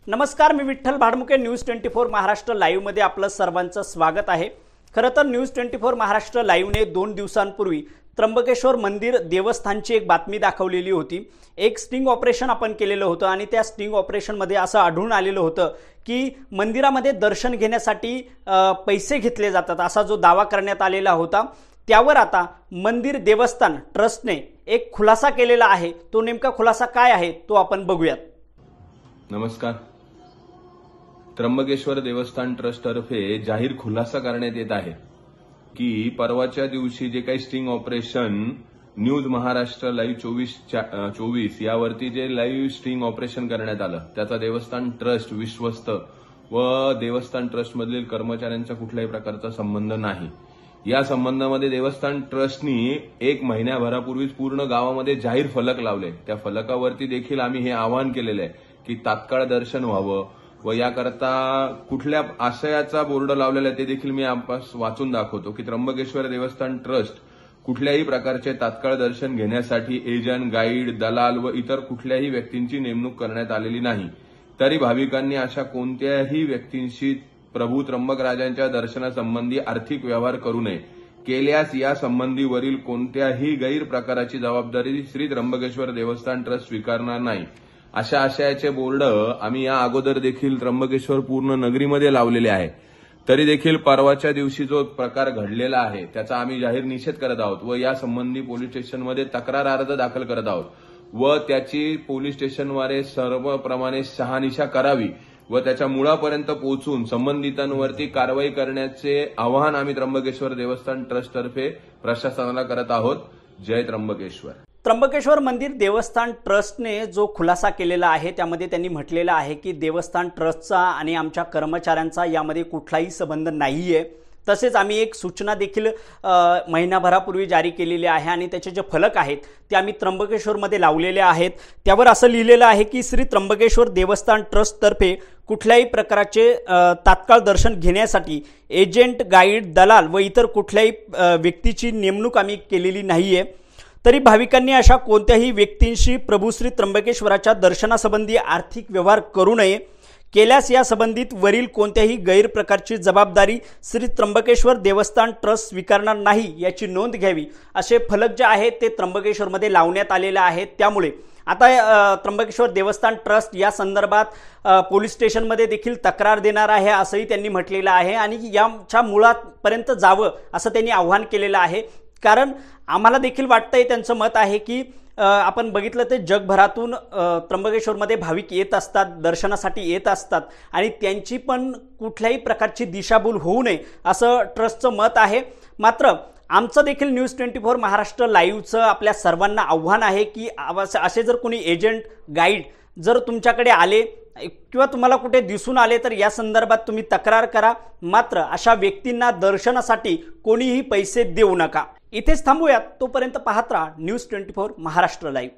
नमस्कार, मी Vitthal Bhadmuke. News 24 Maharashtra live मध्ये आपलं सर्वांचं स्वागत आहे. खरं तर न्यूज 24 महाराष्ट्र लाईव्हने 2 दिवसांपूर्वी त्र्यंबकेश्वर मंदिर देवस्थानची एक बातमी दाखवलेली होती. एक स्टिंग ऑपरेशन आपण केलेलं होतं आणि त्या स्टिंग ऑपरेशनमध्ये असं आढळून आलेलं होतं की मंदिरामध्ये दर्शन घेण्यासाठी पैसे घेतले जातात असा जो दावा करण्यात आलेला होता. त्यावर आता मंदिर देवस्थान ट्रस्टने एक खुलासा केलेला आहे. तो नेमका खुलासा काय आहे तो आपण बघूयात. नमस्कार. त्र्यंबकेश्वर देवस्थान ट्रस्ट तर्फे जाहीर खुलासा करण्यात येत आहे की परवाच्या दिवशी जे काही sting operation news Maharashtra live 24 यावरती जे लाईव्ह स्टिंग ऑपरेशन करण्यात आलं त्याचा देवस्थान ट्रस्ट विश्वस्त व देवस्थान ट्रस्ट मधील कर्मचाऱ्यांचा कुठल्याही प्रकारचा संबंध नाही. या संबंधामध्ये देवस्थान ट्रस्टनी 1 महिन्याभरापूर्वीच पूर्ण गावामध्ये जाहीर फलक लावले. त्या फलकावरती देखील आम्ही हे आवाहन केलेलं आहे की तात्काळ दर्शन व्हावं व याकरता कुठल्या आशयाचा बोर्ड लावलेला आहे ते देखील मी आपणास वाचून दाखवतो की त्र्यंबकेश्वर देवस्थान ट्रस्ट कुठल्याही प्रकारचे तात्काळ दर्शन घेण्यासाठी एजंट, गाईड, दलाल व इतर कुठल्याही व्यक्तींची नेमणूक करण्यात आलेली नाही. तरी भाविकांनी अशा कोणत्याही व्यक्तींशी प्रभू त्र्यंबकराजांच्या दर्शनासंबंधी आर्थिक व्यवहार करू नये. केल्यास या संबंधीवरील कोणत्याही गैरप्रकाराची जबाबदारी श्री त्र्यंबकेश्वर देवस्थान ट्रस्ट स्वीकारणार नाही. अशा आशयाचे बोर्ड आम्ही या अगोदर देखील त्र्यंबकेश्वर पूर्ण नगरीमध्ये लावलेले आहे. तरी देखील परवाच्या दिवशी जो प्रकार घडलेला आहे त्याचा आम्ही जाहीर निषेध करत आहोत व या संबंधी पोलीस स्टेशनमध्ये तक्रार अर्ज दाखल करत आहोत व त्याची पोलीस स्टेशनद्वारे सर्वप्रमाणे शहानिशा करावी व त्याच्या मुळापर्यंत पोहोचून संबंधितांवरती कारवाई करण्याचे आवाहन आम्ही त्र्यंबकेश्वर देवस्थान ट्रस्टतर्फे प्रशासनाला करत आहोत. जय त्र्यंबकेश्वर. त्र्यंबकेश्वर मंदिर देवस्थान ट्रस्टने जो खुलासा केलेला आहे त्यामध्ये त्यांनी म्हटलेलं आहे की देवस्थान ट्रस्टचा आणि आमच्या कर्मचाऱ्यांचा यामध्ये कुठलाही संबंध नाहीये. तसेच आम्ही एक सूचना देखील महिनाभरापूर्वी जारी केलेली आहे आणि त्याचे जे फलक आहेत ते आम्ही त्र्यंबकेश्वरमध्ये लावलेले आहेत. त्यावर असं लिहिलेलं आहे की श्री त्र्यंबकेश्वर देवस्थान ट्रस्टतर्फे कुठल्याही प्रकारचे तात्काळ दर्शन घेण्यासाठी एजंट, गाईड, दलाल व इतर कुठल्याही व्यक्तीची नेमणूक आम्ही केलेली नाहीये. तरी भाविकांनी अशा कोणत्याही व्यक्तींशी प्रभू श्री त्र्यंबकेश्वराच्या दर्शनासंबंधी आर्थिक व्यवहार करू नये. केल्यास या संबंधित वरील कोणत्याही गैरप्रकारची जबाबदारी श्री त्र्यंबकेश्वर देवस्थान ट्रस्ट स्वीकारणार नाही याची नोंद घ्यावी असे फलक जे आहेत ते त्र्यंबकेश्वरमध्ये लावण्यात आलेले आहेत. त्यामुळे आता त्र्यंबकेश्वर देवस्थान ट्रस्ट या संदर्भात पोलीस स्टेशनमध्ये देखील तक्रार देणार आहे असंही त्यांनी म्हटलेलं आहे आणि याच्या मुळापर्यंत जावं असं त्यांनी आवाहन केलेलं आहे. कारण आम्हाला देखील वाटतंय, त्यांचं मत आहे की आपण बघितलं ते जगभरातून त्र्यंबकेश्वरमध्ये भाविक येत असतात, दर्शनासाठी येत असतात आणि त्यांची पण कुठल्याही प्रकारची दिशाभूल होऊ नये असं ट्रस्टचं मत आहे. मात्र आमचं देखील न्यूज 24 महाराष्ट्र लाईव्हचं आपल्या सर्वांना आव्हान आहे की असे जर कोणी एजंट, गाईड जर तुमच्याकडे आले किंवा तुम्हाला कुठे दिसून आले तर या संदर्भात तुम्ही तक्रार करा. मात्र अशा व्यक्तींना दर्शनासाठी कोणीही पैसे देऊ नका. इथेच थांबूयात. तोपर्यंत पाहत राहा न्यूज 24 महाराष्ट्र लाईव्ह.